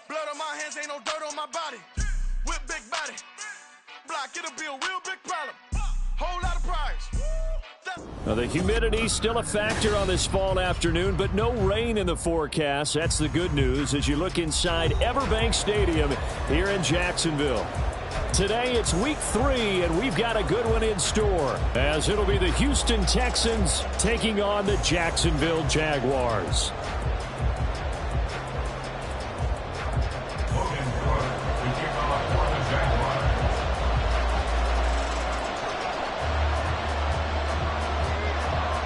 Blood on my hands, ain't no dirt on my body. Whip big body. Block, it'll be a real big problem. Whole lot of prize. Now, the humidity still a factor on this fall afternoon, but no rain in the forecast. That's the good news as you look inside Everbank Stadium here in Jacksonville. Today it's week 3, and we've got a good one in store, as it'll be the Houston Texans taking on the Jacksonville Jaguars.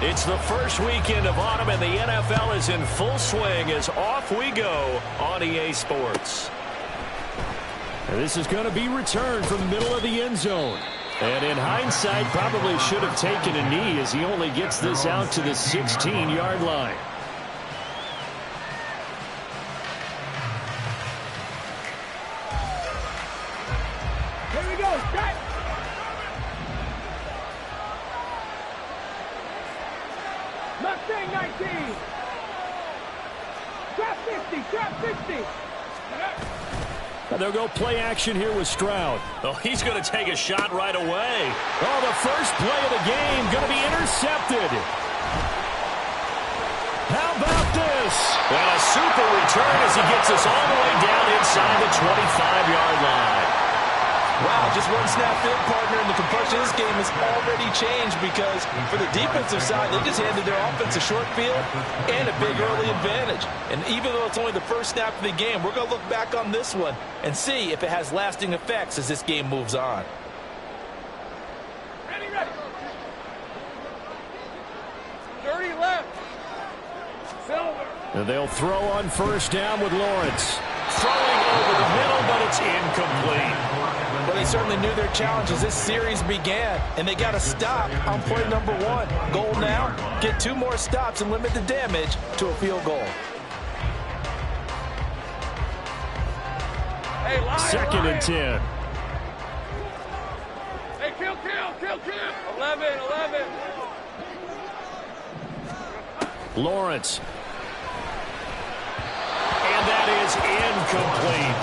It's the first weekend of autumn, and the NFL is in full swing as off we go on EA Sports. And this is going to be returned from the middle of the end zone. And in hindsight, probably should have taken a knee as he only gets this out to the 16-yard line. Here we go, strike! Mustang 19! Trap 50, trap 50! They'll go play action here with Stroud. Oh, he's going to take a shot right away. Oh, the first play of the game going to be intercepted. How about this? And a super return as he gets us all the way down inside the 25-yard line. Wow, just one snap field partner, and the complexion of this game has already changed because for the defensive side, they just handed their offense a short field and a big early advantage. And even though it's only the first snap of the game, we're going to look back on this one and see if it has lasting effects as this game moves on. Ready, ready. Dirty left. Silver. And they'll throw on first down with Lawrence. Throwing over the middle, but it's incomplete. Well, they certainly knew their challenge as this series began, and they got to stop on play number 1. Goal now, get 2 more stops and limit the damage to a field goal. Hey, lion, 2nd lion. and 10. Hey, kill. 11. Lawrence. And that is incomplete.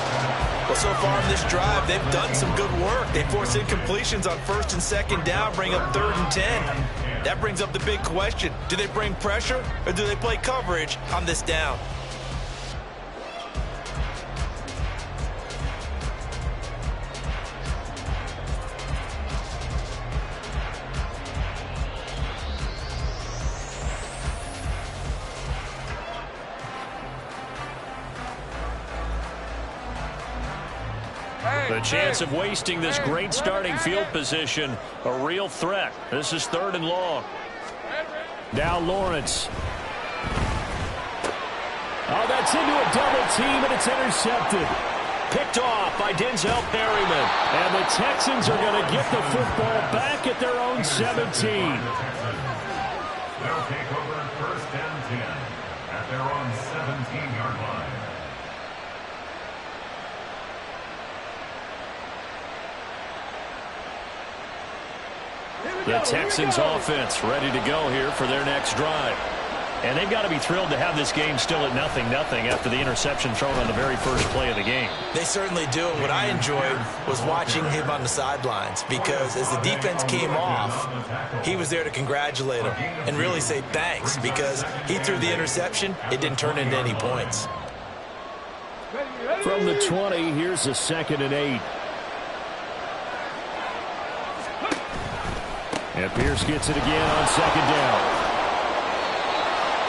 Well, so far in this drive, they've done some good work. They force incompletions on 1st and 2nd down, bring up 3rd and 10. That brings up the big question. Do they bring pressure or do they play coverage on this down? The chance of wasting this great starting field position, a real threat. This is 3rd and long. Now Lawrence. Oh, that's into a double team, and it's intercepted. Picked off by Denzel Perryman. And the Texans are going to get the football back at their own 17. They'll take over 1st and 10 at their own 17-yard line. The Texans offense ready to go here for their next drive. And they've got to be thrilled to have this game still at 0-0 after the interception thrown on the very first play of the game. They certainly do. And what I enjoyed was watching him on the sidelines because as the defense came off, he was there to congratulate them and really say thanks because he threw the interception. It didn't turn into any points. From the 20, here's a 2nd and 8. And Pierce gets it again on 2nd down.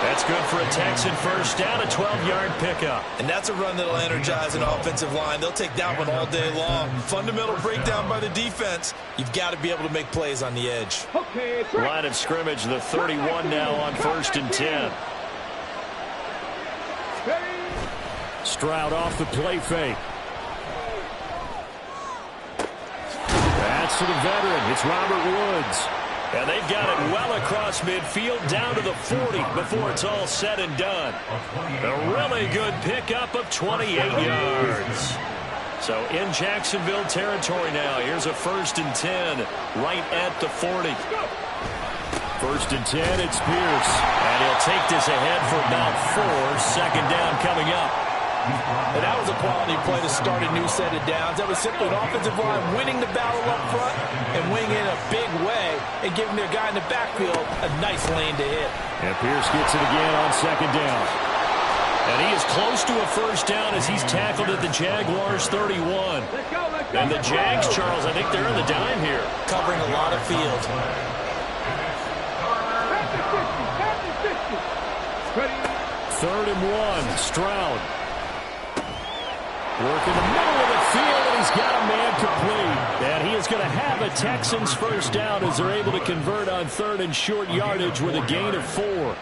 That's good for a Texan first down, a 12-yard pickup. And that's a run that'll energize an offensive line. They'll take that one all day long. Fundamental breakdown by the defense. You've got to be able to make plays on the edge. Line of scrimmage, the 31 now on 1st and 10. Stroud off the play fake. That's to the veteran. It's Robert Woods. And they've got it well across midfield down to the 40 before it's all said and done. A really good pickup of 28 yards. So in Jacksonville territory now. Here's a 1st and 10 right at the 40. 1st and 10, it's Pierce. And he'll take this ahead for about 4. 2nd down coming up. And that was a quality play to start a new set of downs. That was simply an offensive line winning the battle up front and winning in a big way and giving their guy in the backfield a nice lane to hit. And Pierce gets it again on second down. And he is close to a first down as he's tackled at the Jaguars' 31. And the Jags, Charles, I think they're in the dime here. Covering a lot of field. Third and 1, Stroud. Working the middle of the field, and he's got a man complete. And he is going to have a Texans first down as they're able to convert on third and short yardage with a gain of 4.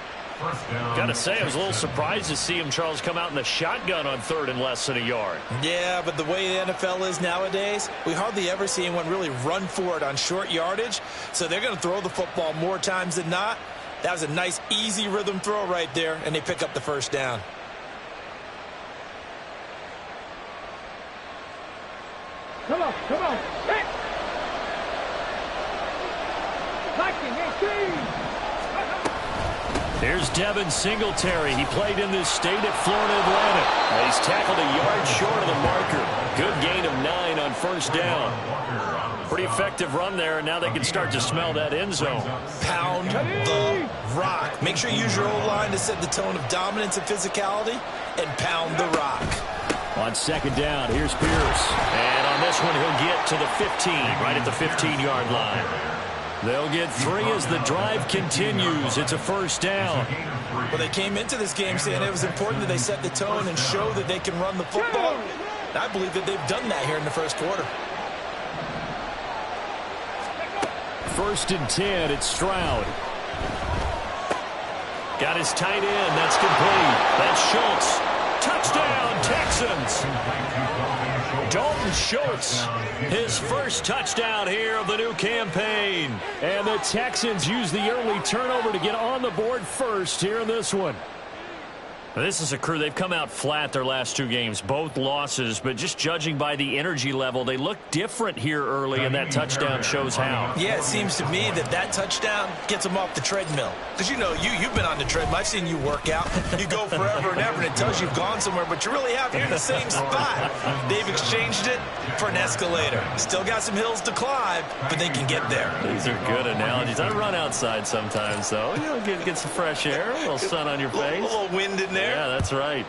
Got to say, I was a little surprised to see him, Charles, come out in the shotgun on third and less than a yard. Yeah, but the way the NFL is nowadays, we hardly ever see anyone really run for it on short yardage. So they're going to throw the football more times than not. That was a nice, easy rhythm throw right there, and they pick up the first down. Come on, come on. Hey. 19, 18. There's Devin Singletary. He played in this state at Florida Atlantic. He's tackled a yard short of the marker. Good gain of 9 on first down. Pretty effective run there, and now they can start to smell that end zone. Pound the rock. Make sure you use your O-line to set the tone of dominance and physicality, and pound the rock. On second down, here's Pierce. And on this one, he'll get to the 15, right at the 15-yard line. They'll get 3 as the drive continues. It's a first down. Well, they came into this game saying it was important that they set the tone and show that they can run the football. And I believe that they've done that here in the first quarter. First and 10, it's Stroud. Got his tight end. That's complete. That's Schultz. Touchdown, Texans. Dalton Schultz, his first touchdown here of the new campaign. And the Texans use the early turnover to get on the board first here in this one. This is a crew. They've come out flat their last 2 games, both losses, but just judging by the energy level, they look different here early, and that touchdown shows how. Yeah, it seems to me that touchdown gets them off the treadmill. Because, you know, you've been on the treadmill. I've seen you work out. You go forever and ever, and it tells you you've gone somewhere, but you really have. You're in the same spot. They've exchanged it for an escalator. Still got some hills to climb, but they can get there. These are good analogies. I run outside sometimes, though. You know, get some fresh air, a little sun on your face. A little wind in there. Yeah, that's right.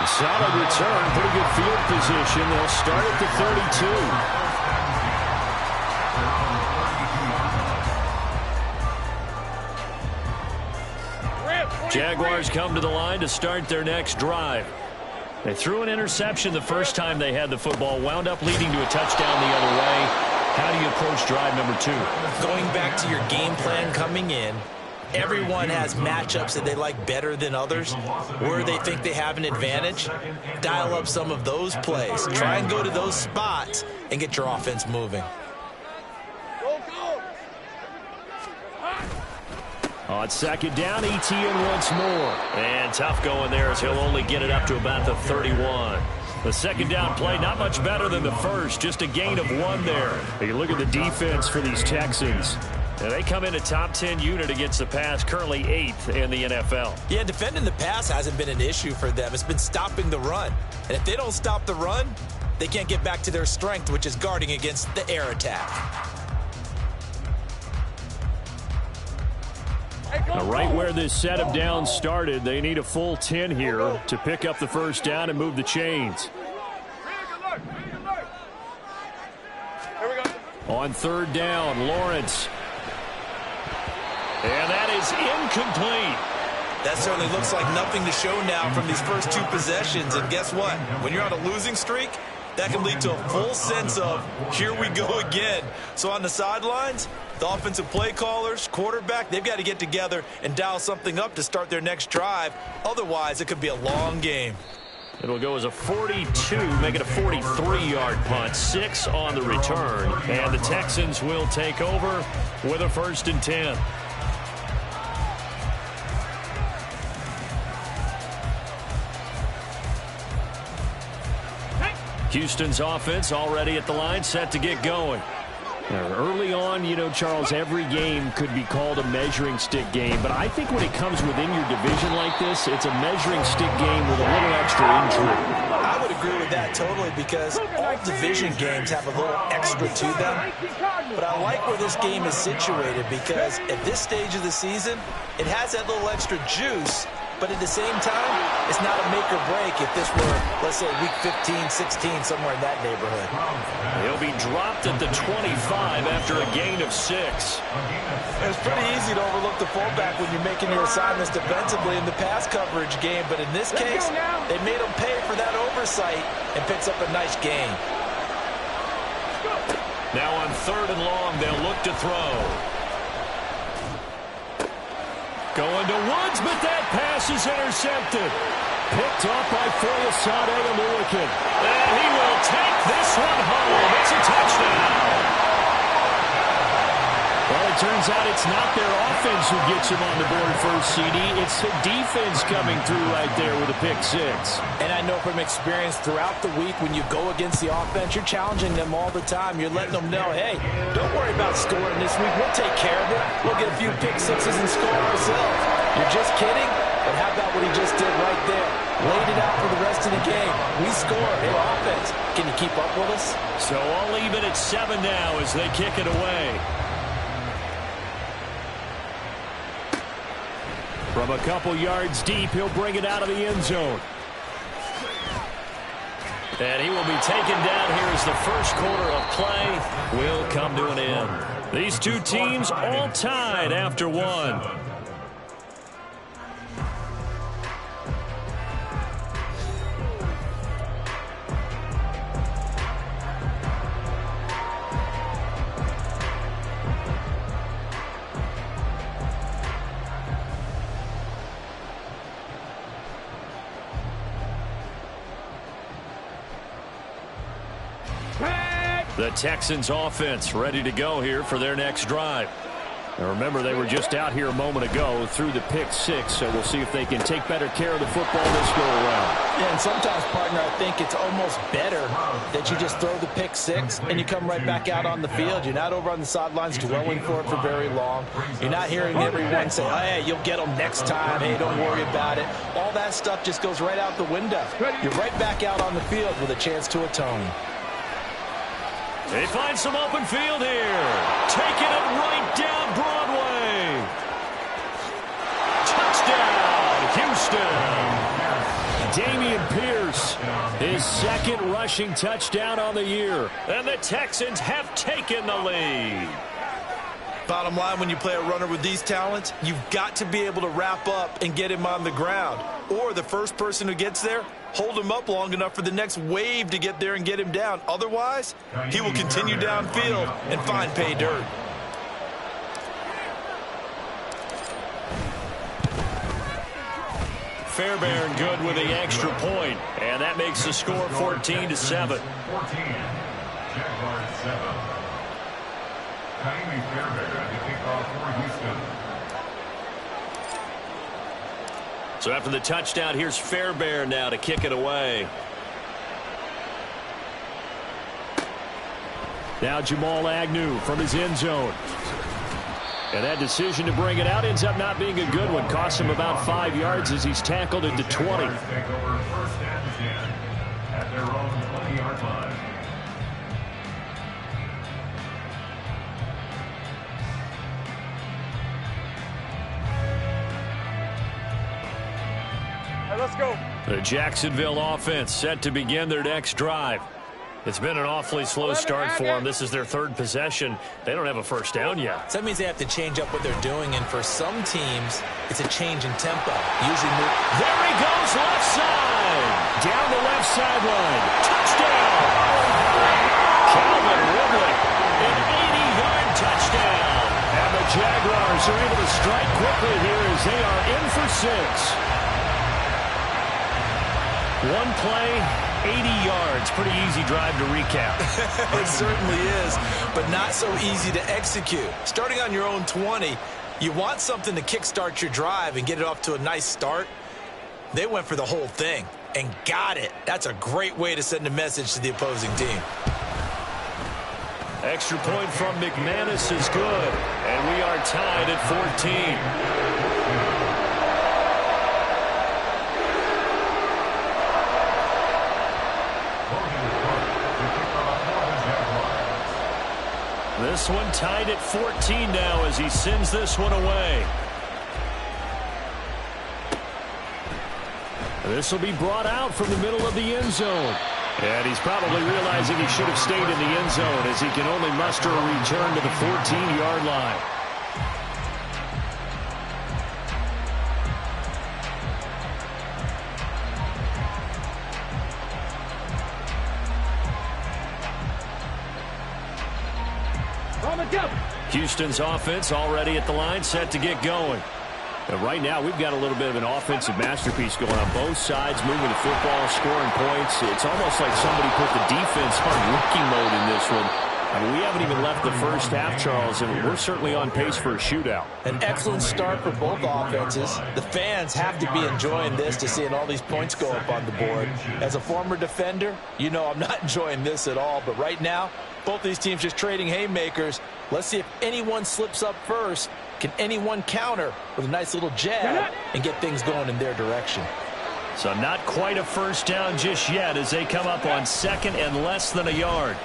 Solid return, pretty good field position. They'll start at the 32. Jaguars come to the line to start their next drive. They threw an interception the first time they had the football, wound up leading to a touchdown the other way. How do you approach drive number 2? Going back to your game plan coming in, everyone has matchups that they like better than others, where they think they have an advantage. Dial up some of those plays. Try and go to those spots and get your offense moving. On second down, ETN once more. And tough going there as he'll only get it up to about the 31. The second down play, not much better than the first, just a gain of 1 there. You look at the defense for these Texans. And they come in a top 10 unit against the pass, currently 8th in the NFL. Yeah, defending the pass hasn't been an issue for them. It's been stopping the run. And if they don't stop the run, they can't get back to their strength, which is guarding against the air attack. Right where this set of downs started, they need a full 10 here to pick up the first down and move the chains. On third down, Lawrence. And that is incomplete. That certainly looks like nothing to show now from these first 2 possessions. And guess what? When you're on a losing streak, that can lead to a full sense of, here we go again. So on the sidelines, the offensive play callers, quarterback, they've got to get together and dial something up to start their next drive. Otherwise, it could be a long game. It'll go as a 42, make it a 43-yard punt, 6 on the return. And the Texans will take over with a first and 10. Houston's offense already at the line, set to get going. Early on, you know, Charles, every game could be called a measuring stick game. But I think when it comes within your division like this, it's a measuring stick game with a little extra intrigue. I would agree with that totally because all division games have a little extra to them. But I like where this game is situated because at this stage of the season, it has that little extra juice. But at the same time, it's not a make or break if this were, let's say, week 15, 16, somewhere in that neighborhood. He'll be dropped at the 25 after a gain of 6. It's pretty easy to overlook the fullback when you're making your assignments defensively in the pass coverage game. But in this case, they made him pay for that oversight and picks up a nice gain. Now on 3rd and long, they'll look to throw. Going to Woods, but that pass is intercepted. Picked off by Foyesade Oluwakin. And he will take this one home. It's a touchdown. Well, it turns out it's not their offense who gets him on the board first, CD. It's the defense coming through right there with a pick 6. And I know from experience throughout the week when you go against the offense, you're challenging them all the time. You're letting them know, hey, don't worry about scoring this week. We'll take care of it. We'll get a few pick 6s and score ourselves. You're just kidding? But how about what he just did right there? Laid it out for the rest of the game. We score. Hey, offense, can you keep up with us? So I'll leave it at 7 now as they kick it away. From a couple yards deep, he'll bring it out of the end zone. And he will be taken down here as the first quarter of play will come to an end. These two teams all tied after 1. The Texans offense ready to go here for their next drive. Now remember, they were just out here a moment ago through the pick 6, so we'll see if they can take better care of the football this go around. Yeah, and sometimes, partner, I think it's almost better that you just throw the pick 6 and you come right back out on the field. You're not over on the sidelines dwelling for it for very long. You're not hearing everyone say, oh, hey, you'll get them next time. Hey, don't worry about it. All that stuff just goes right out the window. You're right back out on the field with a chance to atone. They find some open field here. Taking it right down Broadway. Touchdown, Houston. Dameon Pierce, his second rushing touchdown on the year. And the Texans have taken the lead. Bottom line, when you play a runner with these talents, you've got to be able to wrap up and get him on the ground. Or the first person who gets there, hold him up long enough for the next wave to get there and get him down. Otherwise, he will continue downfield and find pay dirt. Fairbairn good with the extra point, and that makes the score 14-7. 14. Jaguars 7. Ka'imi Fairbairn to kick off for Houston. So after the touchdown, here's Fairbairn now to kick it away. Now Jamal Agnew from his end zone. And that decision to bring it out ends up not being a good one. Costs him about 5 yards as he's tackled at the 20. Take over 1st and 10 at their own 20-yard line. Let's go. The Jacksonville offense set to begin their next drive. It's been an awfully slow start for them. This is their 3rd possession. They don't have a first down yet. So that means they have to change up what they're doing, and for some teams, it's a change in tempo. Usually move. There he goes, left side. Down the left sideline. Touchdown. Calvin Ridley, an 80-yard touchdown. And the Jaguars are able to strike quickly here as they are in for 6. One play, 80 yards. Pretty easy drive to recap. It certainly is, but not so easy to execute. Starting on your own 20, you want something to kickstart your drive and get it off to a nice start. They went for the whole thing and got it. That's a great way to send a message to the opposing team. Extra point from McManus is good, and we are tied at 14. This one tied at 14 now as he sends this one away. This will be brought out from the middle of the end zone. And he's probably realizing he should have stayed in the end zone as he can only muster a return to the 14-yard line. Houston's offense already at the line, set to get going. And right now, we've got a little bit of an offensive masterpiece going on both sides, moving the football, scoring points. It's almost like somebody put the defense on rookie mode in this one. I mean, we haven't even left the first half, Charles, and we're certainly on pace for a shootout. An excellent start for both offenses. The fans have to be enjoying this to seeing all these points go up on the board. As a former defender, you know I'm not enjoying this at all. But right now, both these teams just trading haymakers. Let's see if anyone slips up first. Can anyone counter with a nice little jab and get things going in their direction? So not quite a first down just yet as they come up on second and less than a yard.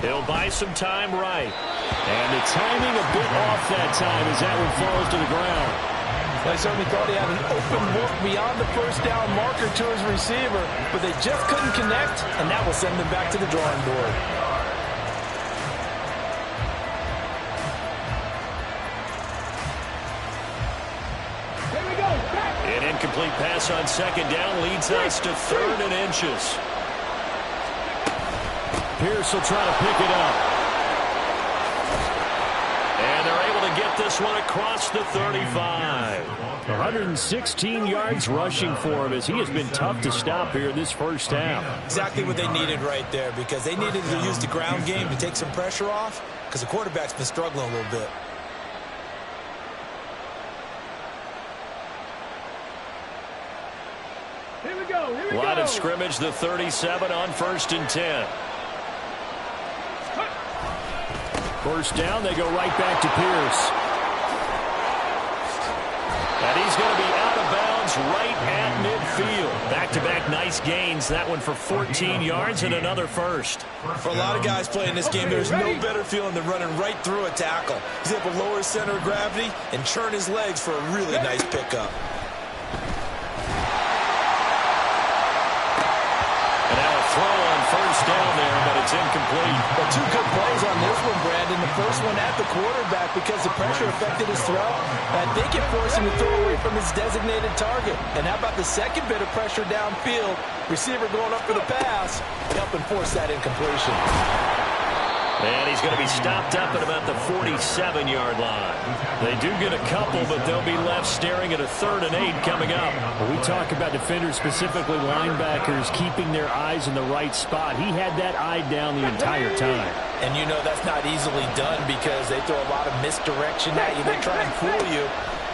He'll buy some time right. And the timing a bit off that time as that one falls to the ground. I certainly thought he had an open look beyond the first down marker to his receiver, but they just couldn't connect, and that will send them back to the drawing board. An incomplete pass on second down leads us to 3rd and inches. Pierce will try to pick it up. And they're able to get this one across the 35. 116 yards rushing for him as he has been tough to stop here in this first half. Exactly what they needed right there, because they needed to use the ground game to take some pressure off, because the quarterback's been struggling a little bit. Here we go. Line of scrimmage, the 37 on 1st and 10. First down, they go right back to Pierce. And he's going to be out of bounds right at midfield. Back-to-back nice gains. That one for 14 yards and another first. For a lot of guys playing this game, there's no better feeling than running right through a tackle. He's able to lower his center of gravity and churn his legs for a really nice pickup. Throw on first down there, but it's incomplete. But 2 good plays on this one, Brandon. The first one at the quarterback because the pressure affected his throw. I think it forced him to throw away from his designated target. And how about the second bit of pressure downfield? Receiver going up for the pass, helping force that incompletion. And he's going to be stopped up at about the 47-yard line. They do get a couple, but they'll be left staring at a 3rd and 8 coming up. When we talk about defenders, specifically linebackers, keeping their eyes in the right spot. He had that eye down the entire time. And you know that's not easily done because they throw a lot of misdirection at you. They try and fool you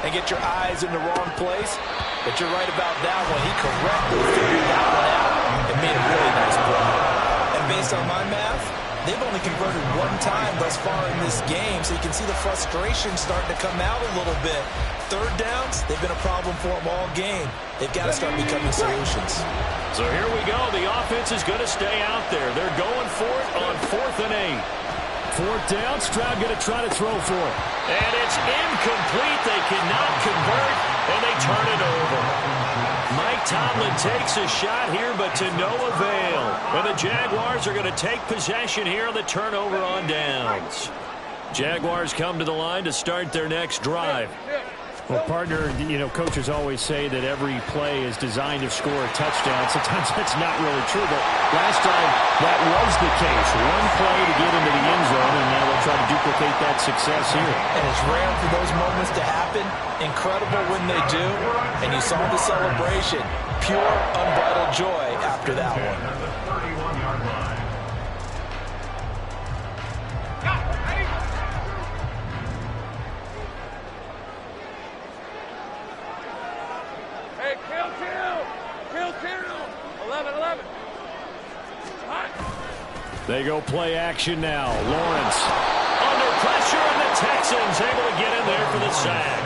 and get your eyes in the wrong place. But you're right about that one. He correctly figured that one out and made a really nice play. And based on my math, they've only converted 1 time thus far in this game, so you can see the frustration starting to come out a little bit. 3rd downs, they've been a problem for them all game. They've got to start becoming solutions. So here we go. The offense is going to stay out there. They're going for it on 4th and 8. 4th down, Stroud going to try to throw for it. And it's incomplete. They cannot convert, and they turn it over. Mike Tomlin takes a shot here, but to no avail. And the Jaguars are going to take possession here on the turnover on downs. Jaguars come to the line to start their next drive. Well, partner, you know, coaches always say that every play is designed to score a touchdown. Sometimes that's not really true, but last time that was the case. 1 play to get into the end zone, and now they'll try to duplicate that success here. And it's rare for those moments to happen. Incredible when they do. And you saw the celebration. Pure, unbridled joy after that one. Kill. 11. Hot. They go play action now. Lawrence. Under pressure, and the Texans able to get in there for the sack.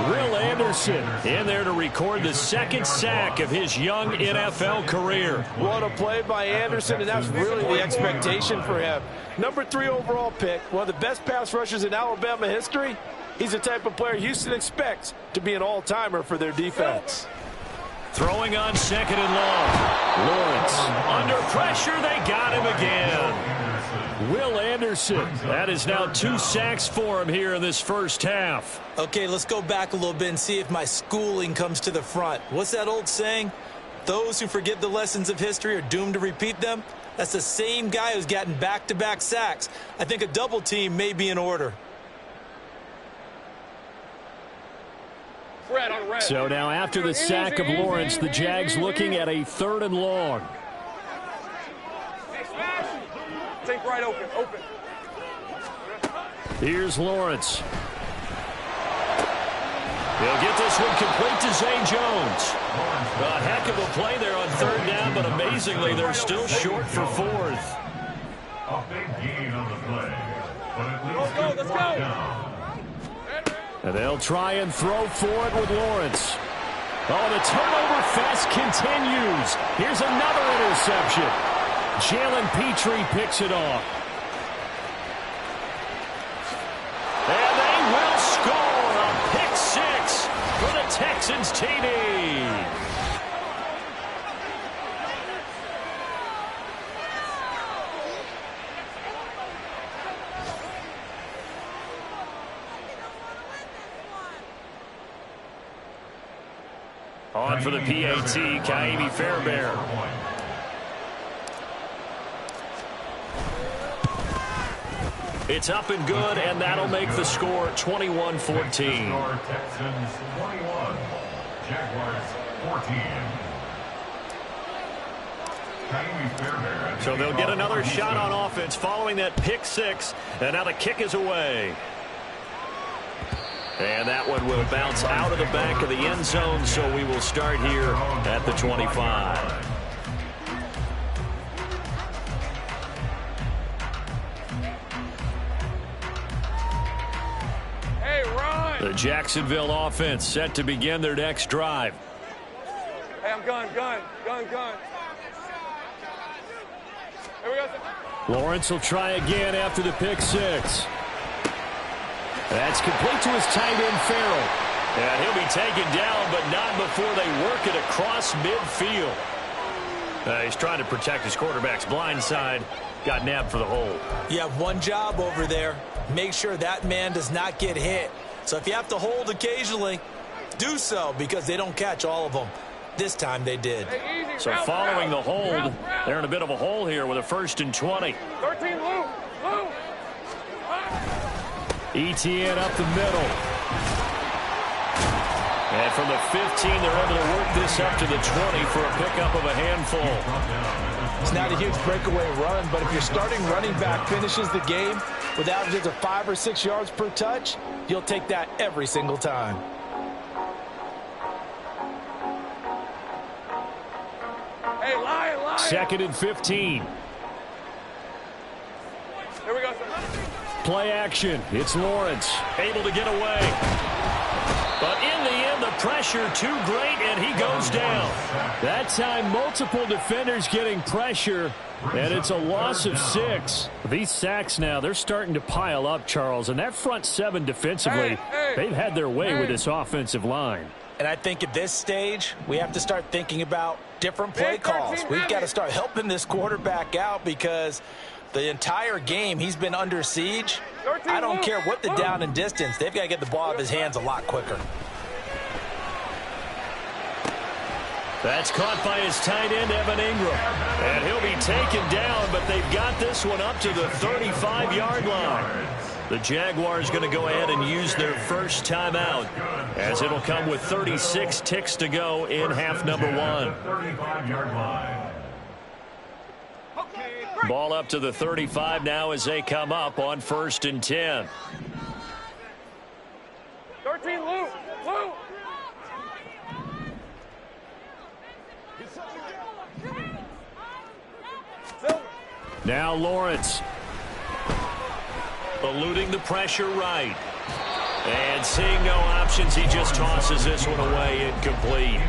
Will Anderson in there to record the second sack of his young NFL career. What a play by Anderson, and that's really the expectation for him. Number 3 overall pick, one of the best pass rushers in Alabama history. He's the type of player Houston expects to be an all-timer for their defense. Throwing on second and long. Lawrence under pressure. They got him again. Will Anderson. That is now 2 sacks for him here in this first half. Okay, let's go back a little bit and see if my schooling comes to the front. What's that old saying? Those who forget the lessons of history are doomed to repeat them. That's the same guy who's gotten back-to-back sacks. I think a double team may be in order. So now after the sack of Lawrence, the Jags looking at a 3rd and long. Take right open. Here's Lawrence. He'll get this one complete to Zay Jones. A heck of a play there on 3rd down, but amazingly, they're still short for 4th. A big gain on the play, but at least Let's go. down. And they'll try and throw for it with Lawrence. Oh, the turnover fest continues. Here's another interception. Jalen Petrie picks it off. And they will score a pick 6 for the Texans TD. On for the PAT, Kaimi Fairbairn. It's up and good, and that'll make the score 21-14. Texans 21, Jaguars 14. So they'll get another shot on offense following that pick 6, and now the kick is away. And that one will bounce out of the back of the end zone, so we will start here at the 25. The Jacksonville offense set to begin their next drive. Hey, I'm gun. Here we go. Lawrence will try again after the pick 6. That's complete to his tight end, Farrell. And he'll be taken down, but not before they work it across midfield. He's trying to protect his quarterback's blind side. Got nabbed for the hold. You have one job over there. Make sure that man does not get hit. So if you have to hold occasionally, do so, because they don't catch all of them. This time they did. So following the hold, they're in a bit of a hole here with a 1st and 20. 13, Lou. ETN up the middle. And from the 15, they're able to work this up to the 20 for a pickup of a handful. It's not a huge breakaway run, but if your starting running back finishes the game with averages of 5 or 6 yards per touch, you'll take that every single time. Hey, lie. 2nd and 15. Here we go. Play action. It's Lawrence. Able to get away. But in the end, the pressure too great, and he goes down. That time, multiple defenders getting pressure, and it's a loss of 6. These sacks now, they're starting to pile up, Charles, and that front 7 defensively, they've had their way with this offensive line. And I think at this stage, we have to start thinking about different play calls. We've got to start helping this quarterback out because the entire game he's been under siege. I don't care what the down and distance. They've got to get the ball out of his hands a lot quicker. That's caught by his tight end, Evan Ingram. And he'll be taken down, but they've got this one up to the 35-yard line. The Jaguars going to go ahead and use their first timeout, as it'll come with 36 ticks to go in half number 1. 35-yard line. Ball up to the 35 now as they come up on 1st and 10. 13, Lou. Now Lawrence. Eluding the pressure right. And seeing no options, he just tosses this one away, incomplete.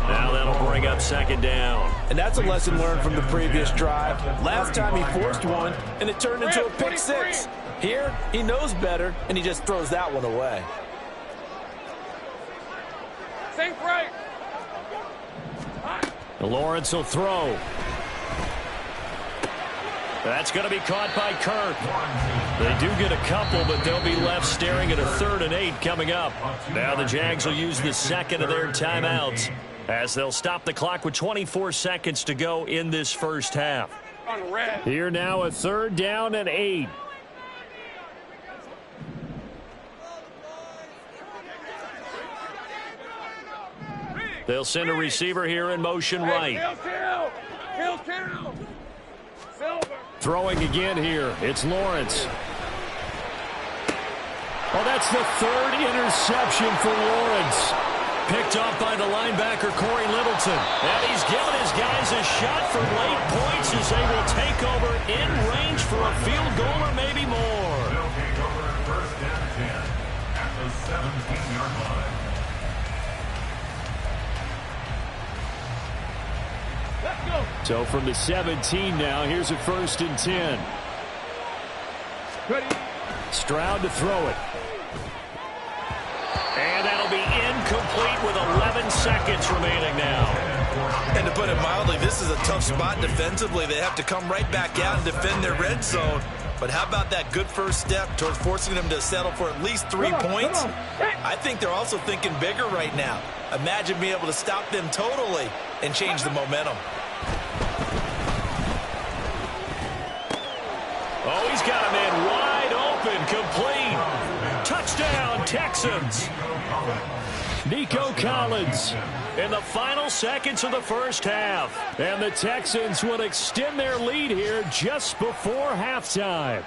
Now that'll bring up second down. And that's a lesson learned from the previous drive. Last time he forced one, and it turned into a pick six. Here, he knows better, and he just throws that one away. Safe right. Lawrence will throw. That's going to be caught by Kirk. They do get a couple, but they'll be left staring at a 3rd and 8 coming up. Now the Jags will use the second of their timeouts as they'll stop the clock with 24 seconds to go in this first half. Here now a 3rd down and 8. They'll send a receiver here in motion right. Kill. Silver. Throwing again here. It's Lawrence. Oh, that's the 3rd interception for Lawrence. Picked off by the linebacker, Corey Littleton. And he's given his guys a shot for late points as they will take over in range for a field goal or maybe more. They'll take over at 1st and 10 at the 17-yard line. So from the 17 now, here's a 1st and 10. Stroud to throw it. And that'll be incomplete with 11 seconds remaining now. And to put it mildly, this is a tough spot defensively. They have to come right back out and defend their red zone. But how about that good first step towards forcing them to settle for at least 3 points? I think they're also thinking bigger right now. Imagine being able to stop them totally and change the momentum. Oh, he's got a man wide open, complete. Touchdown, Texans. Nico Collins in the final seconds of the first half. And the Texans will extend their lead here just before halftime.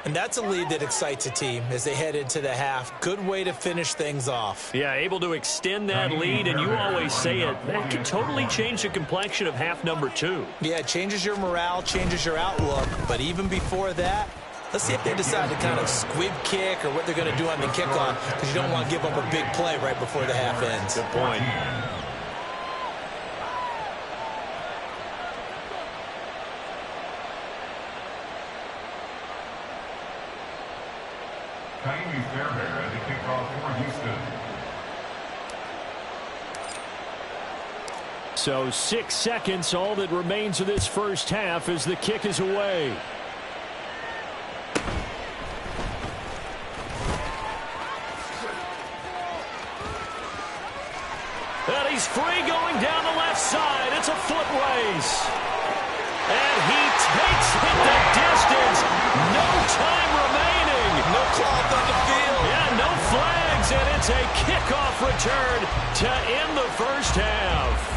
And that's a lead that excites a team as they head into the half. Good way to finish things off. Yeah, able to extend that lead, and you always say it, that can totally change the complexion of half number 2. Yeah, it changes your morale, changes your outlook. But even before that, let's see if they decide to kind of squib kick or what they're going to do on the kickoff, because you don't want to give up a big play right before the half ends. Good point. Fairbairn at the kickoff for Houston. So 6 seconds, all that remains of this first half as the kick is away. And he's free going down the left side. It's a foot race. And he takes it the distance. No time remaining. No cloth on the field. Yeah, no flags, and it's a kickoff return to end the first half.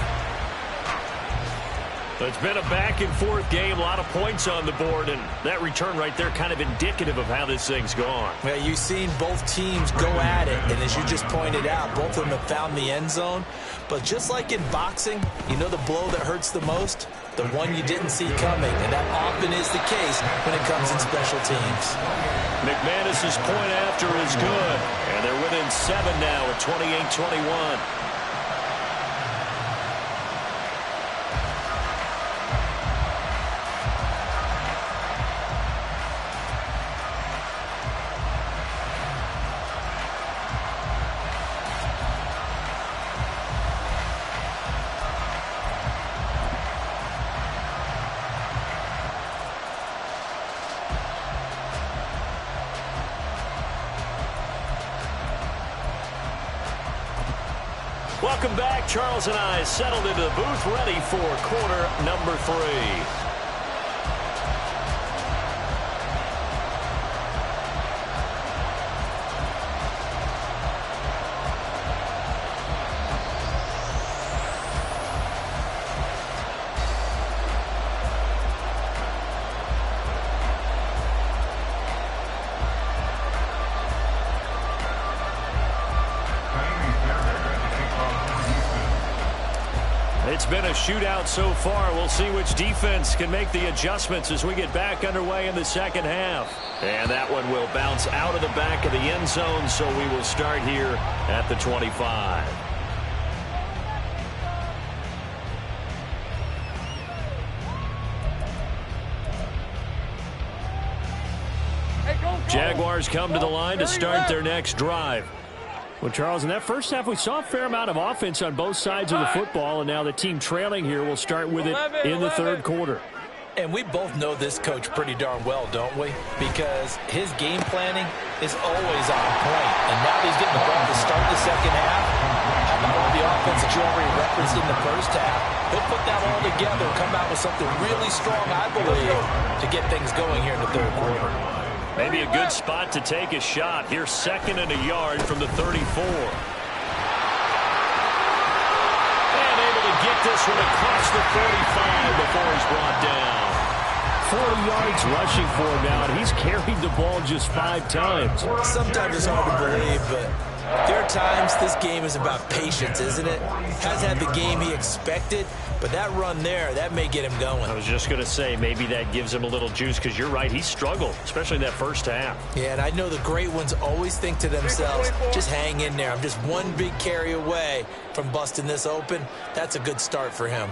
It's been a back-and-forth game, a lot of points on the board, and that return right there kind of indicative of how this thing's gone. Yeah, you've seen both teams go at it, and as you just pointed out, both of them have found the end zone. But just like in boxing, you know the blow that hurts the most? The one you didn't see coming, and that often is the case when it comes in special teams. McManus's point after is good, and they're within 7 now at 28-21. Welcome back. Charles and I settled into the booth, ready for quarter number 3. it's been a shootout so far. We'll see which defense can make the adjustments as we get back underway in the second half. And that one will bounce out of the back of the end zone, so we will start here at the 25. Jaguars come to the line to start their next drive. Well, Charles, in that first half, we saw a fair amount of offense on both sides of the football, and now the team trailing here will start with it in the third quarter. And we both know this coach pretty darn well, don't we? Because his game planning is always on point. And now he's getting the ball to start the second half. How about all the offense that you already referenced in the first half? He'll put that all together and come out with something really strong, I believe, to get things going here in the third quarter. Maybe a good spot to take a shot. Here's 2nd and a yard from the 34. And able to get this one across the 45 before he's brought down. 40 yards rushing for him now, and he's carried the ball just 5 times. Sometimes it's hard to believe, but there are times this game is about patience, isn't it? Hasn't had the game he expected, but that run there, that may get him going. I was just going to say, maybe that gives him a little juice, because you're right, he struggled, especially in that first half. Yeah, and I know the great ones always think to themselves, just hang in there. I'm just one big carry away from busting this open. That's a good start for him.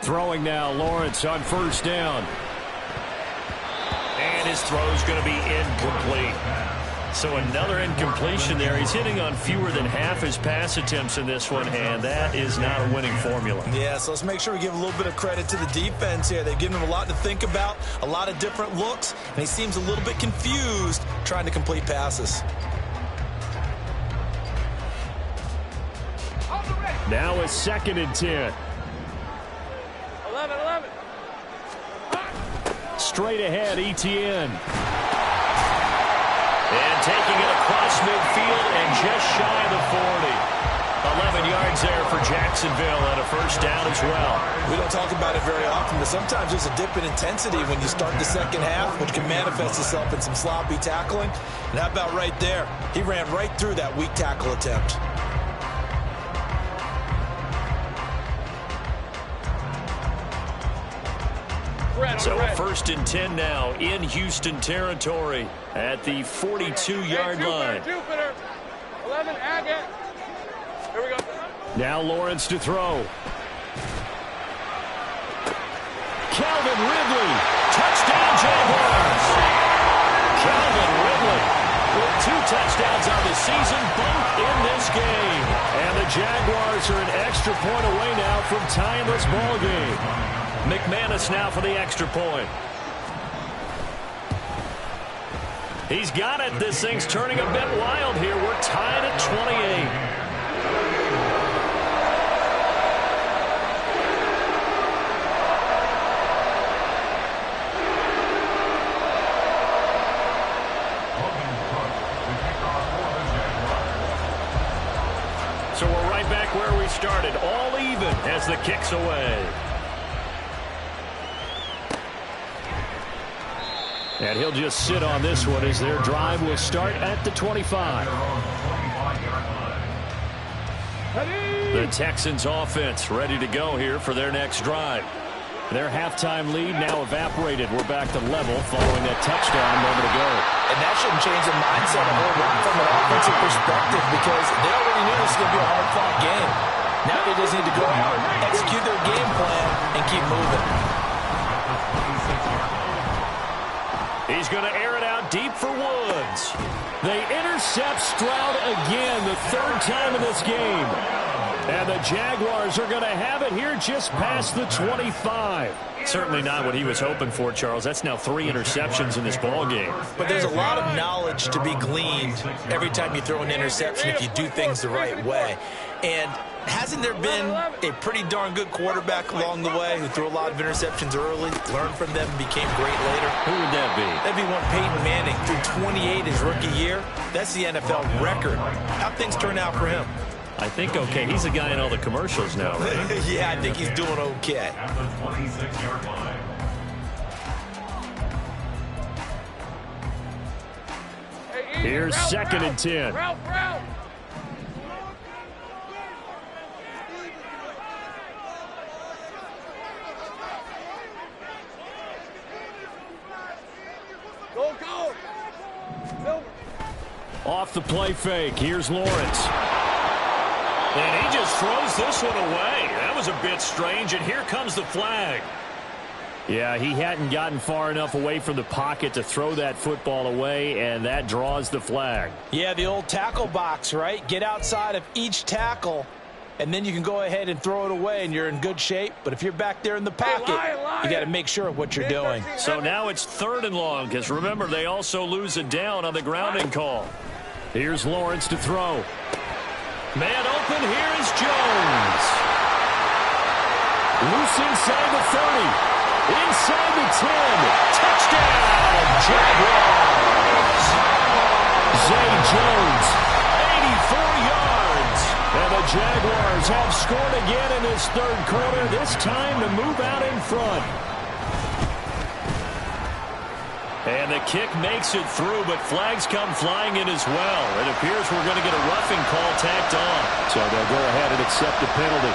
Throwing now, Lawrence on first down. And his throw's going to be incomplete. So another incompletion there. He's hitting on fewer than half his pass attempts in this one, and that is not a winning formula. Yeah, so let's make sure we give a little bit of credit to the defense here. They've given him a lot to think about, a lot of different looks, and he seems a little bit confused trying to complete passes. Now a 2nd and 10. 11. Straight ahead, Etienne. And taking it across midfield and just shy of the 40. 11 yards there for Jacksonville and a first down as well. We don't talk about it very often, but sometimes there's a dip in intensity when you start the second half, which can manifest itself in some sloppy tackling. And how about right there? He ran right through that weak tackle attempt. So 1st and 10 now in Houston territory at the 42-yard line. 11, Agate. Here we go. Now Lawrence to throw. Calvin Ridley. Touchdown, Jaguars. Calvin Ridley with 2 touchdowns on the season, both in this game. And the Jaguars are an extra point away now from tying this ball game. McManus now for the extra point. He's got it. This thing's turning a bit wild here. We're tied at 28. So we're right back where we started, all even as the kick's away. And he'll just sit on this one as their drive will start at the 25. The Texans offense ready to go here for their next drive. Their halftime lead now evaporated. We're back to level following that touchdown a moment ago. And that shouldn't change the mindset a whole lot from an offensive perspective, because they already knew this was going to be a hard-fought game. Now they just need to go out, execute their game plan, and keep moving. He's going to air it out deep for Woods. They intercept Stroud again, the 3rd time in this game. And the Jaguars are going to have it here just past the 25. Certainly not what he was hoping for, Charles. That's now 3 interceptions in this ball game. But there's a lot of knowledge to be gleaned every time you throw an interception if you do things the right way. And hasn't there been a pretty darn good quarterback along the way who threw a lot of interceptions early, learned from them, and became great later? Who would that be? That'd be one Peyton Manning, threw 28 his rookie year. That's the NFL record. How'd things turn out for him? I think okay. He's the guy in all the commercials now, right? Yeah, I think he's doing okay. At the 26-yard line. Here's 2nd and 10. Ralph. Go, go. Silver. Off the play fake. Here's Lawrence. And he just throws this one away. That was a bit strange, and here comes the flag. Yeah, he hadn't gotten far enough away from the pocket to throw that football away, and that draws the flag. Yeah, the old tackle box, right? Get outside of each tackle, and then you can go ahead and throw it away, and you're in good shape. But if you're back there in the pocket, you got to make sure of what you're doing. So now it's 3rd and long, because remember, they also lose a down on the grounding call. Here's Lawrence to throw. Man open, here is Jones. Loose inside the 30. Inside the 10. Touchdown, Jaguars. Zay Jones, 84 yards. and the Jaguars have scored again in this 3rd quarter, this time to move out in front. And the kick makes it through, but flags come flying in as well. It appears we're going to get a roughing call tacked on. So they'll go ahead and accept the penalty.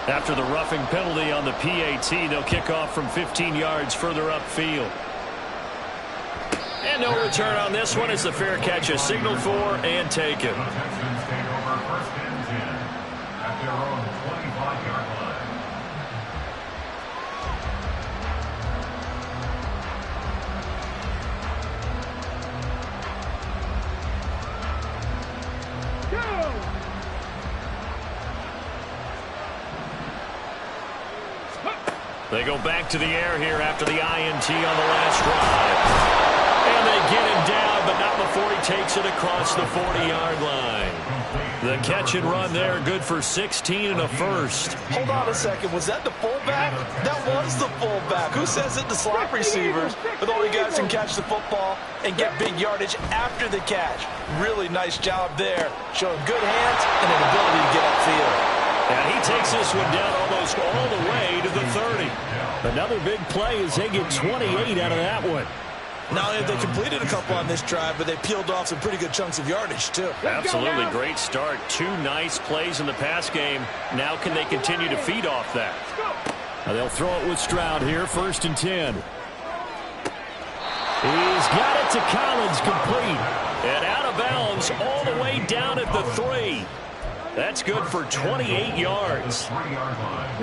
After the roughing penalty on the PAT, they'll kick off from 15 yards further upfield. And no return on this one as the fair catch is signaled for and taken. The Texans take over 1st and 10 at their own 25-yard line. They go back to the air here after the INT on the last drive. And they get him down, but not before he takes it across the 40-yard line. The catch and run there, good for 16 and a first. Hold on a second. Was that the fullback? That was the fullback. Who says it? The slot receivers. But only guys can catch the football and get big yardage after the catch. Really nice job there, showing good hands and an ability to get upfield. And he takes this one down almost all the way to the 30. Another big play as they get 28 out of that one. Not only have they completed a couple on this drive, but they peeled off some pretty good chunks of yardage, too. Absolutely great start. 2 nice plays in the pass game. Now can they continue to feed off that? Now they'll throw it with Stroud here, 1st and 10. He's got it to Collins, complete. And out of bounds all the way down at the 3. That's good for 28 yards.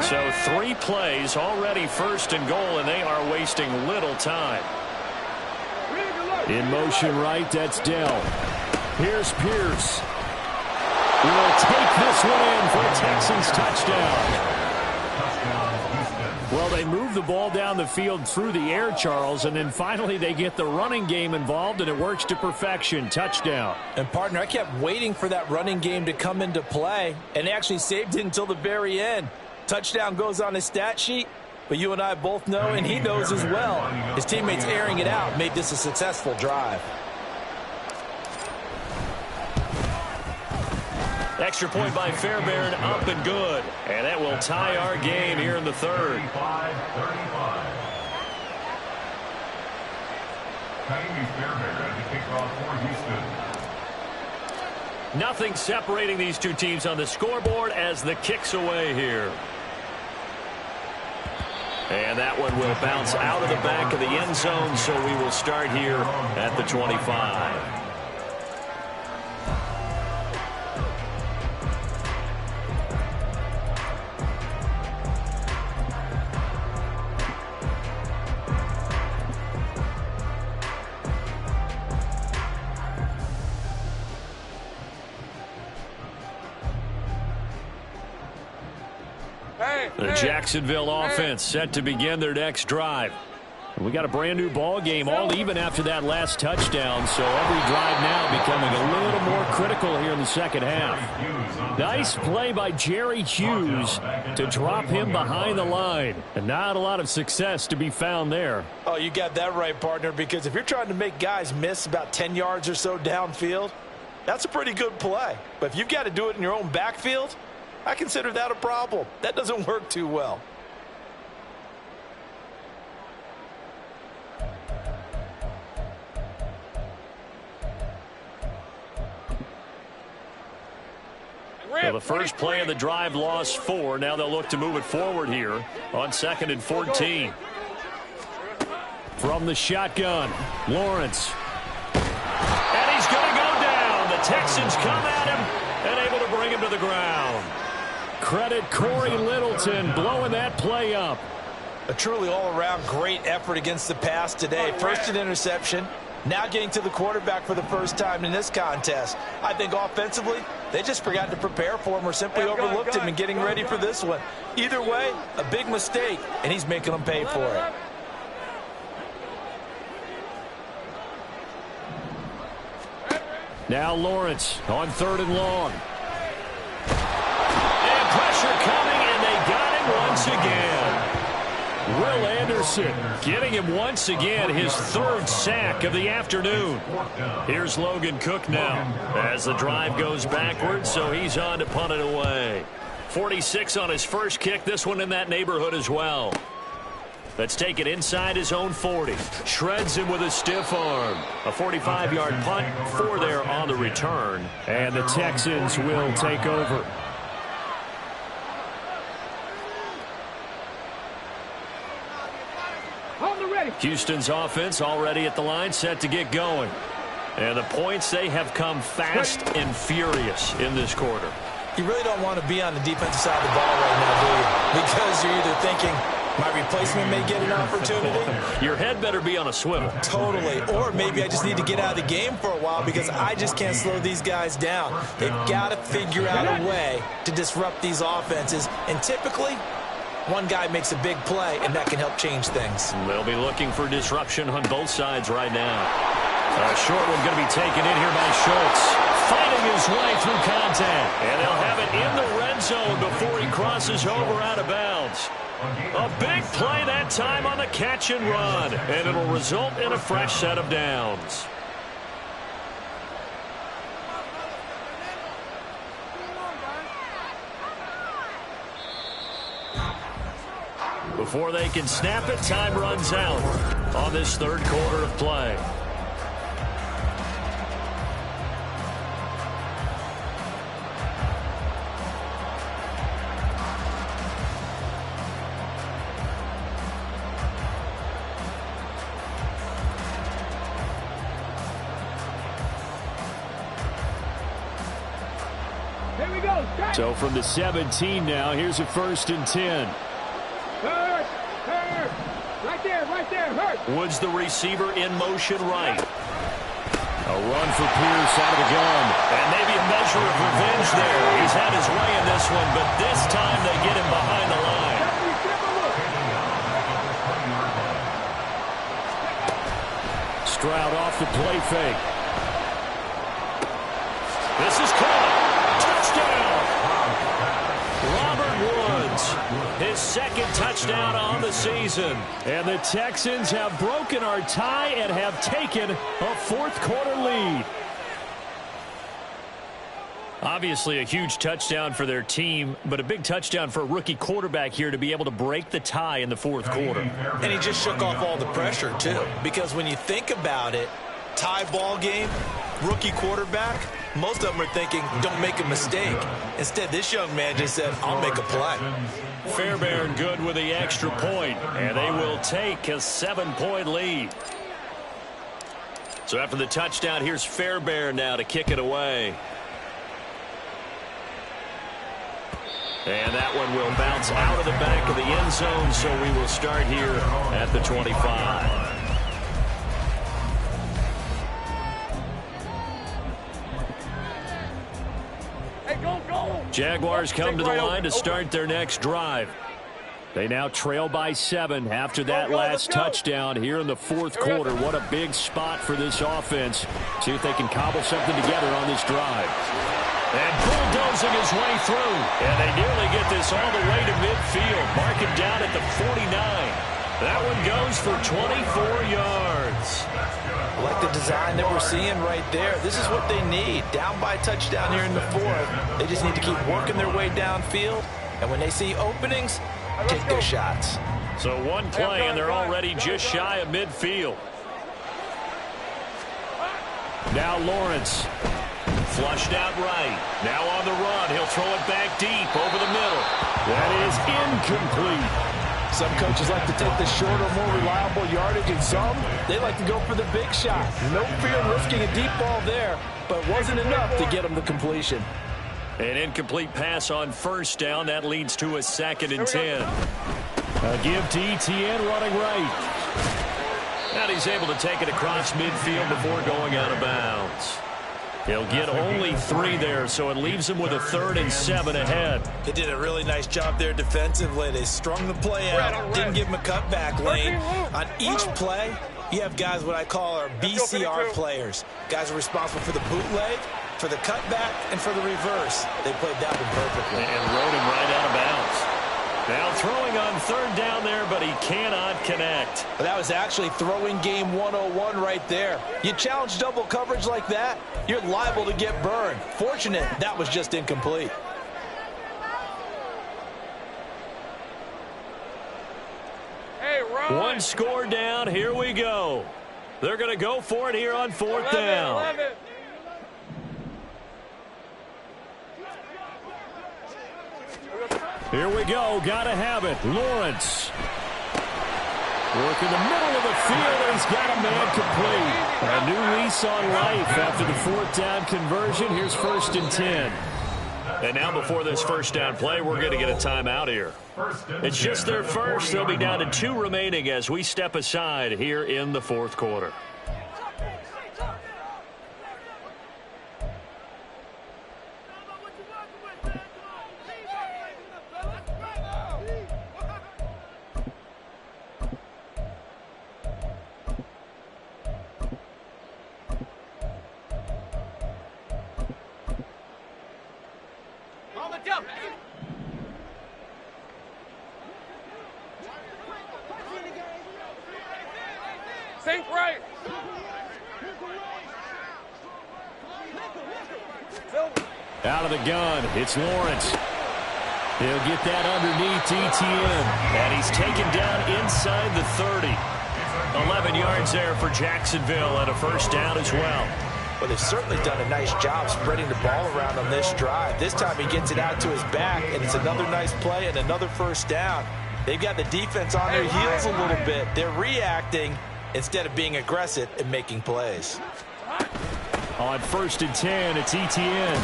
So 3 plays already 1st and goal, and they are wasting little time. In motion right, that's Dell. Here's Pierce. Will take this one in for a Texans touchdown. Well, they move the ball down the field through the air, Charles, and then finally they get the running game involved, and it works to perfection. Touchdown. And, partner, I kept waiting for that running game to come into play, and they actually saved it until the very end. Touchdown goes on his stat sheet, but you and I both know, and he knows as well, his teammates airing it out made this a successful drive. Extra point by Fairbairn, up and good. And that will tie our game here in the 3rd. 35-35. Kylie Fairbairn at the kickoff for Houston. Nothing separating these 2 teams on the scoreboard as the kick's away here. And that one will bounce out of the back of the end zone, so we will start here at the 25. The Jacksonville offense set to begin their next drive. We got a brand new ball game, all even after that last touchdown, so every drive now becoming a little more critical here in the 2nd half. Nice play by Jerry Hughes to drop him behind the line, and not a lot of success to be found there. Oh, you got that right, partner, because if you're trying to make guys miss about 10 yards or so downfield, that's a pretty good play. But if you've got to do it in your own backfield, I consider that a problem. That doesn't work too well. So the first play of the drive lost 4. Now they'll look to move it forward here on 2nd and 14. From the shotgun, Lawrence. And he's going to go down. The Texans come at him and able to bring him to the ground. Credit Corey Littleton blowing that play up. A truly all-around great effort against the pass today. First an interception, now getting to the quarterback for the first time in this contest. I think offensively, they just forgot to prepare for him or simply overlooked him in getting ready for this one. Either way, a big mistake, and he's making them pay for it. Now Lawrence on 3rd and long. And pressure coming, and they got him once again. Will Anderson getting him once again, his 3rd sack of the afternoon. Here's Logan Cook now as the drive goes backwards, so he's on to punt it away. 46 on his first kick, this one in that neighborhood as well. Let's take it inside his own 40. Shreds him with a stiff arm. A 45-yard punt, 4 there on the return. And the Texans will take over. Houston's offense already at the line, set to get going. And the points, they have come fast and furious in this quarter. You really don't want to be on the defensive side of the ball right now, do you? Because you're either thinking, my replacement may get an opportunity. Your head better be on a swivel. Totally. Or maybe I just need to get out of the game for a while because I just can't slow these guys down. They've got to figure out a way to disrupt these offenses. And typically, one guy makes a big play, and that can help change things. They'll be looking for disruption on both sides right now. A short one going to be taken in here by Schultz. Fighting his way through contact. And they'll have it in the red zone before he crosses over out of bounds. A big play that time on the catch and run. And it'll result in a fresh set of downs. Before they can snap it, time runs out on this 3rd quarter of play. Here we go. So from the 17 now, here's a 1st and 10. Hurt. Right there, hurt. Woods, the receiver, in motion right. A run for Pierce out of the gun. And maybe a measure of revenge there. He's had his way in this one, but this time they get him behind the line. Stroud off the play fake. This is caught. Touchdown. Robert Woods, his 2nd touchdown on the season. And the Texans have broken our tie and have taken a 4th quarter lead. Obviously a huge touchdown for their team, but a big touchdown for a rookie quarterback here to be able to break the tie in the 4th quarter. And he just shook off all the pressure, too. Because when you think about it, tie ball game, rookie quarterback, most of them are thinking, don't make a mistake. Instead, this young man just said, I'll make a play. Fairbairn good with the extra point, and they will take a 7-point lead. So after the touchdown, here's Fairbairn now to kick it away. And that one will bounce out of the back of the end zone, so we will start here at the 25. Jaguars come to the line to start their next drive. They now trail by 7 after that last touchdown here in the 4th quarter. What a big spot for this offense. See if they can cobble something together on this drive. And bulldozing his way through. And they nearly get this all the way to midfield. Mark him down at the 49. That one goes for 24 yards. I like the design that we're seeing right there. This is what they need. Down by a touchdown here in the 4th. They just need to keep working their way downfield. And when they see openings, take their shots. So one play, and they're already just shy of midfield. Now Lawrence Flushed out right. Now on the run. He'll throw it back deep over the middle. That is incomplete. Some coaches like to take the shorter, more reliable yardage, and some, they like to go for the big shot. No fear in risking a deep ball there, but wasn't enough to get him the completion. An incomplete pass on first down. That leads to a 2nd and 10. A give to Etienne running right. And he's able to take it across midfield before going out of bounds. He'll get only 3 there, so it leaves him with a 3rd and 7 ahead. They did a really nice job there defensively. They strung the play out, didn't give him a cutback lane. On each play, you have guys what I call our BCR players. Guys are responsible for the bootleg, for the cutback, and for the reverse. They played that one perfectly. And rode him right out of bounds. Now throwing on 3rd down there, but he cannot connect. That was actually throwing game 101 right there. You challenge double coverage like that, you're liable to get burned. Fortunate, that was just incomplete. Hey, Ron. 1 score down. Here we go. They're going to go for it here on 4th down. 11. Here we go. Got to have it. Lawrence. Work in the middle of the field, and he's got a man complete. A new lease on life after the 4th down conversion. Here's 1st and 10. And now before this 1st down play, we're going to get a timeout here. It's just their first. They'll be down to 2 remaining as we step aside here in the 4th quarter. Think right. Out of the gun. It's Lawrence. He'll get that underneath Etienne. And he's taken down inside the 30. 11 yards there for Jacksonville and a 1st down as well. Well, they've certainly done a nice job spreading the ball around on this drive. This time he gets it out to his back, and it's another nice play and another 1st down. They've got the defense on their heels a little bit. They're reacting instead of being aggressive and making plays. On 1st and 10, it's Etienne.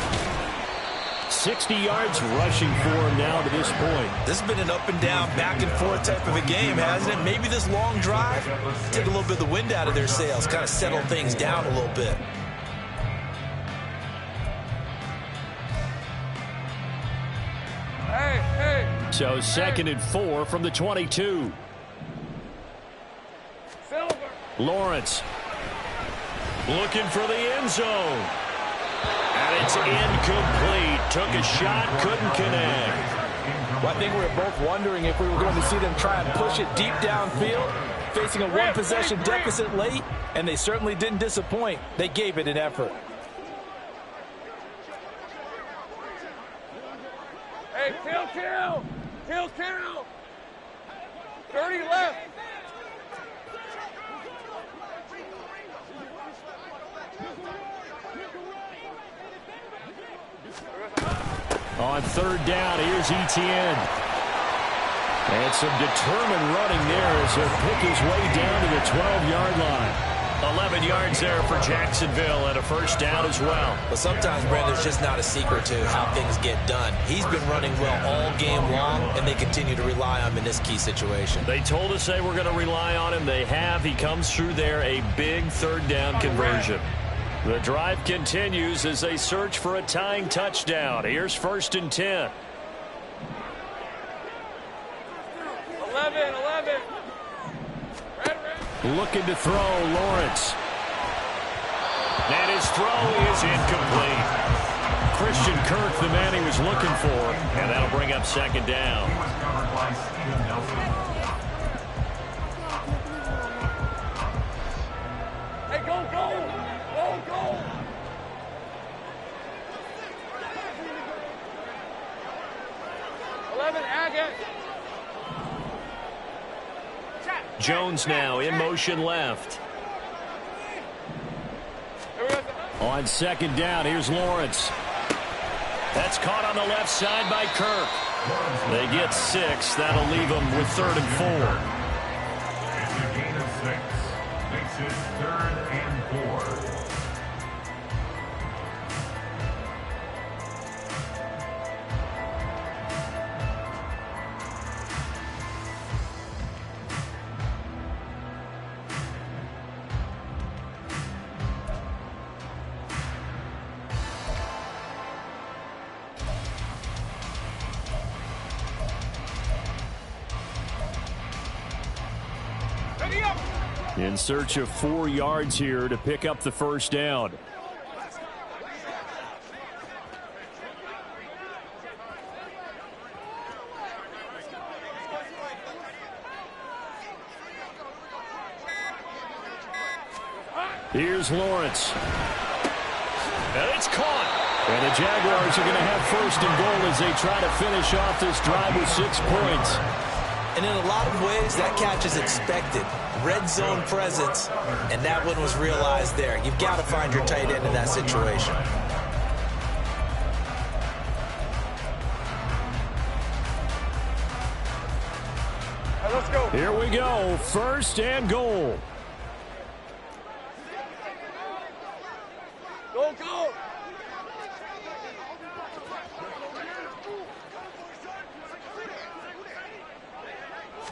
60 yards rushing for him now to this point. This has been an up and down, back and forth type of a game, hasn't it? Maybe this long drive take a little bit of the wind out of their sails, kind of settle things down a little bit. So 2nd and 4 from the 22. Silver. Lawrence. Looking for the end zone. And it's incomplete. Took a shot, couldn't connect. Well, I think we were both wondering if we were going to see them try and push it deep downfield, facing a 1-possession deficit late, and they certainly didn't disappoint. They gave it an effort. Hey, kill. 30 left. On 3rd down, here's Etienne. And some determined running there as he'll pick his way down to the 12-yard line. 11 yards there for Jacksonville and a 1st down as well. But sometimes, Brandon, there's just not a secret to how things get done. He's been running well all game long, and they continue to rely on him in this key situation. They told us they were going to rely on him. They have. He comes through there, a big 3rd down conversion. The drive continues as they search for a tying touchdown. Here's 1st and 10. 11. Looking to throw, Lawrence. And his throw is incomplete. Christian Kirk, the man he was looking for, and that'll bring up 2nd down. Hey, go. 11, Agate. Jones now in motion left. On second down, here's Lawrence. That's caught on the left side by Kirk. They get 6. That'll leave them with 3rd and 4. It's a gain of 6. Makes it 3rd and 4. In search of 4 yards here to pick up the first down. Here's Lawrence. And it's caught. And the Jaguars are going to have 1st and goal as they try to finish off this drive with 6 points. And in a lot of ways, that catch is expected. Red zone presence, and that one was realized there. You've got to find your tight end in that situation. Right, let's go. Here we go. 1st and goal. Go, go.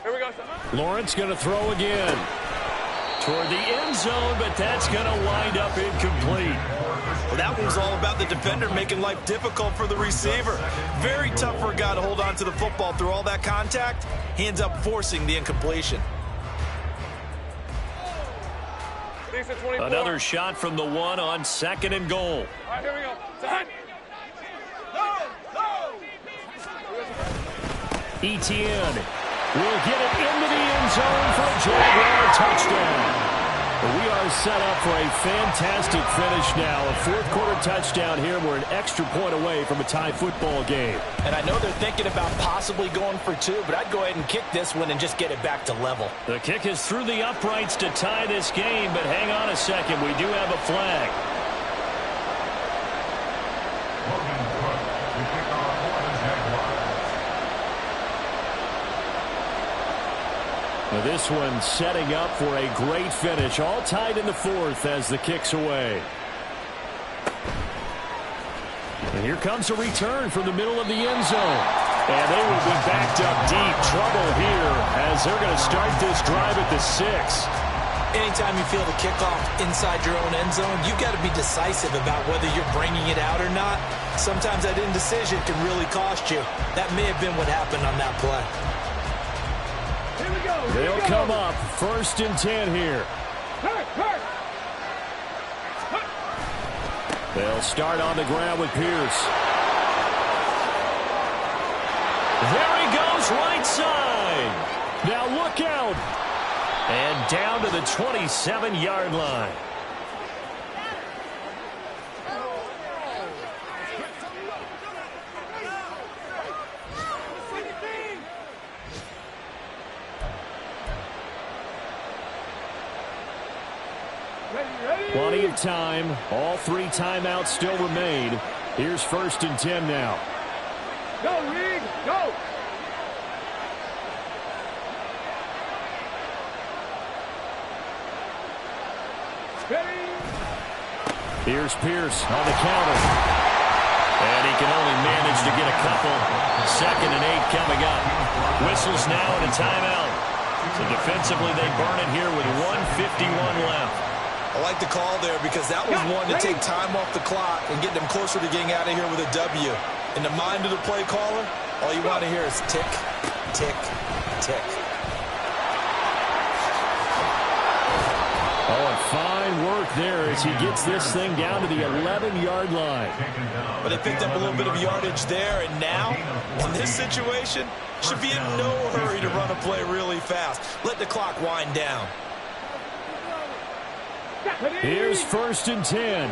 Here we go, son. Lawrence going to throw again. Toward the end zone, but that's going to wind up incomplete. Well, that one was all about the defender making life difficult for the receiver. Very tough for a guy to hold on to the football through all that contact. He ends up forcing the incompletion. Another shot from the 1 on 2nd and goal. All right, here we go. Time. Etienne will get it into the end zone for a Jaguar touchdown. We are set up for a fantastic finish now. A 4th quarter touchdown here. We're an extra point away from a tie football game. And I know they're thinking about possibly going for 2, but I'd go ahead and kick this one and just get it back to level. The kick is through the uprights to tie this game, but hang on a second. We do have a flag. Now this one setting up for a great finish. All tied in the 4th as the kick's away. And here comes a return from the middle of the end zone. And they will be backed up deep. Trouble here as they're going to start this drive at the 6. Anytime you feel the kickoff inside your own end zone, you've got to be decisive about whether you're bringing it out or not. Sometimes that indecision can really cost you. That may have been what happened on that play. They'll come up 1st and 10 here. They'll start on the ground with Pierce. There he goes, right side. Now look out. And down to the 27-yard line. Plenty of time. All 3 timeouts still remain. Here's 1st and 10 now. Go, Reed, go. Here's Pierce on the counter. And he can only manage to get a couple. 2nd and 8 coming up. Whistles now and a timeout. So defensively they burn it here with 1:51 left. I like the call there because that was one to take time off the clock and get them closer to getting out of here with a W. In the mind of the play caller, all you want to hear is tick, tick, tick. Oh, and fine work there as he gets this thing down to the 11-yard line. But they picked up a little bit of yardage there, and now, in this situation, should be in no hurry to run a play really fast. Let the clock wind down. Here's 1st and 10.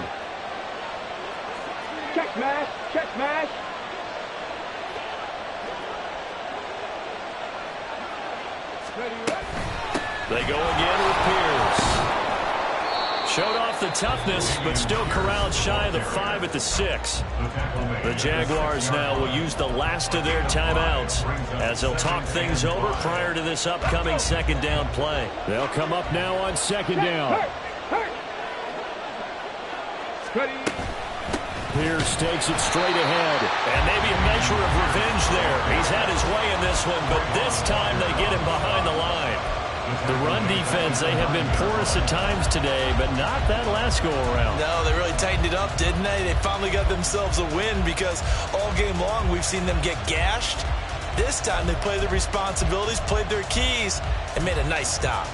Check mash, check mash. They go again with Pierce. Showed off the the toughness, but still corralled shy of the 5 at the 6. The Jaguars now will use the last of their timeouts as they'll talk things over prior to this upcoming second down play. They'll come up now on second down. Pierce takes it straight ahead. And maybe a measure of revenge there. He's had his way in this one, but this time they get him behind the line. The run defense, they have been porous at times today, but not that last go-around. No, they really tightened it up, didn't they? They finally got themselves a win because all game long we've seen them get gashed. This time they played their responsibilities, played their keys, and made a nice stop.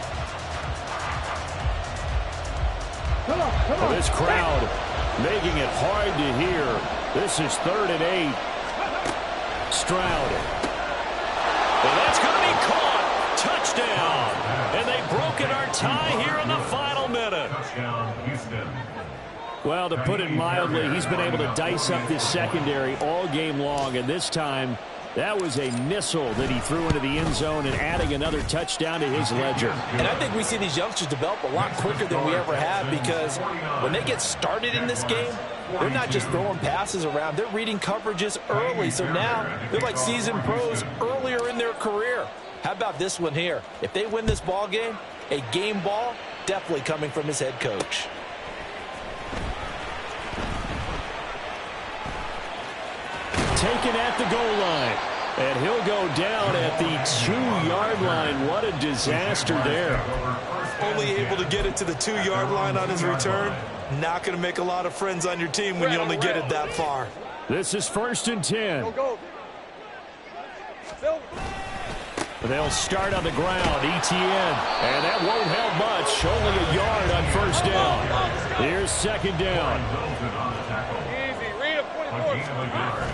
Well, this crowd making it hard to hear. This is 3rd and 8. Stroud. Well, that's going to be caught. Touchdown. And they've broken our tie here in the final minute. Well, to put it mildly, he's been able to dice up this secondary all game long, and this time that was a missile that he threw into the end zone and adding another touchdown to his ledger. And I think we see these youngsters develop a lot quicker than we ever have because when they get started in this game, they're not just throwing passes around. They're reading coverages early. So now they're like seasoned pros earlier in their career. How about this one here? If they win this ball game, a game ball definitely coming from his head coach. Taken at the goal line. And he'll go down at the 2-yard line. What a disaster there. Only able to get it to the 2-yard line on his return. Not going to make a lot of friends on your team when you only get it that far. This is 1st and 10. Go. They'll start on the ground. ETN. And that won't help much. Only a yard on 1st down. Here's 2nd down. Easy. Read it. 24.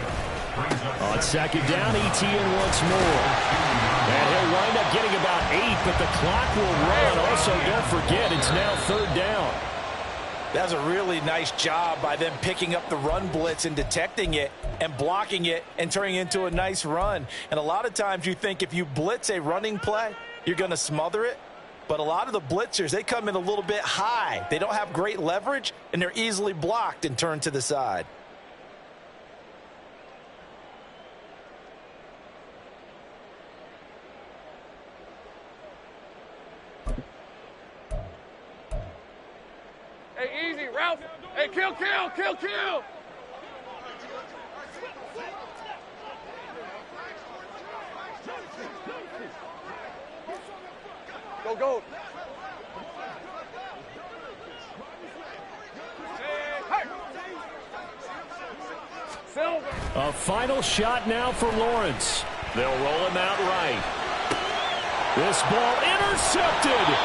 On 2nd down, ETN once more. And he'll wind up getting about 8, but the clock will run. Also, don't forget, it's now 3rd down. That's a really nice job by them picking up the run blitz and detecting it and blocking it and turning it into a nice run. And a lot of times you think if you blitz a running play, you're going to smother it. But a lot of the blitzers, they come in a little bit high. They don't have great leverage, and they're easily blocked and turned to the side. Hey, easy, Ralph. Hey, kill. Go. Hey. Silver. A final shot now for Lawrence. They'll roll him out right. This ball intercepted.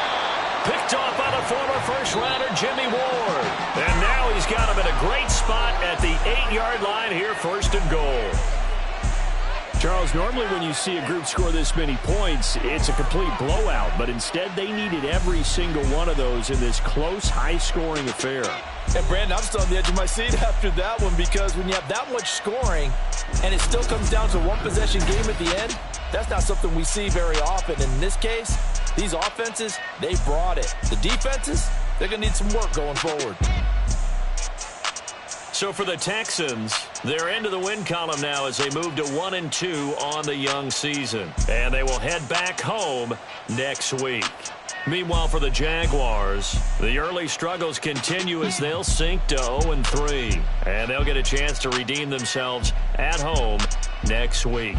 Picked off by the former first-rounder Jimmy Ward. And now he's got him in a great spot at the 8-yard line here, 1st and goal. Charles, normally when you see a group score this many points, it's a complete blowout. But instead, they needed every single one of those in this close, high-scoring affair. And, Brandon, I'm still on the edge of my seat after that one because when you have that much scoring and it still comes down to a one-possession game at the end, that's not something we see very often. In this case, these offenses, they brought it. The defenses, they're going to need some work going forward. So for the Texans, they're into the win column now as they move to 1-2 on the young season. And they will head back home next week. Meanwhile, for the Jaguars, the early struggles continue as they'll sink to 0-3. And they'll get a chance to redeem themselves at home next week.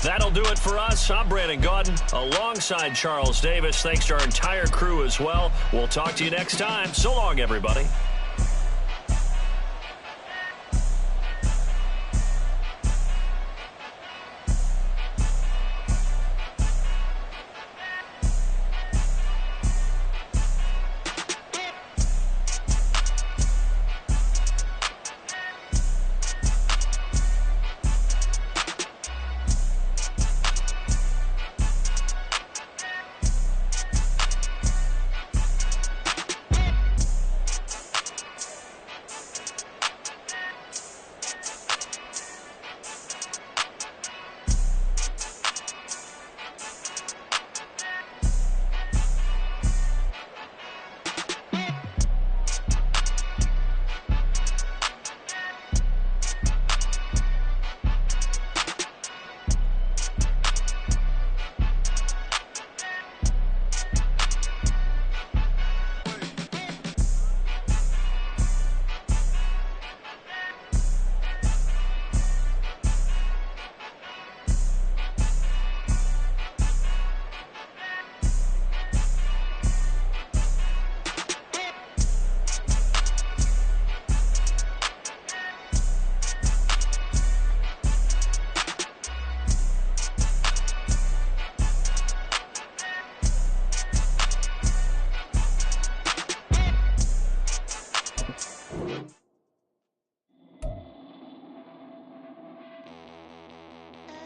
That'll do it for us. I'm Brandon Gaudin alongside Charles Davis. Thanks to our entire crew as well. We'll talk to you next time. So long, everybody.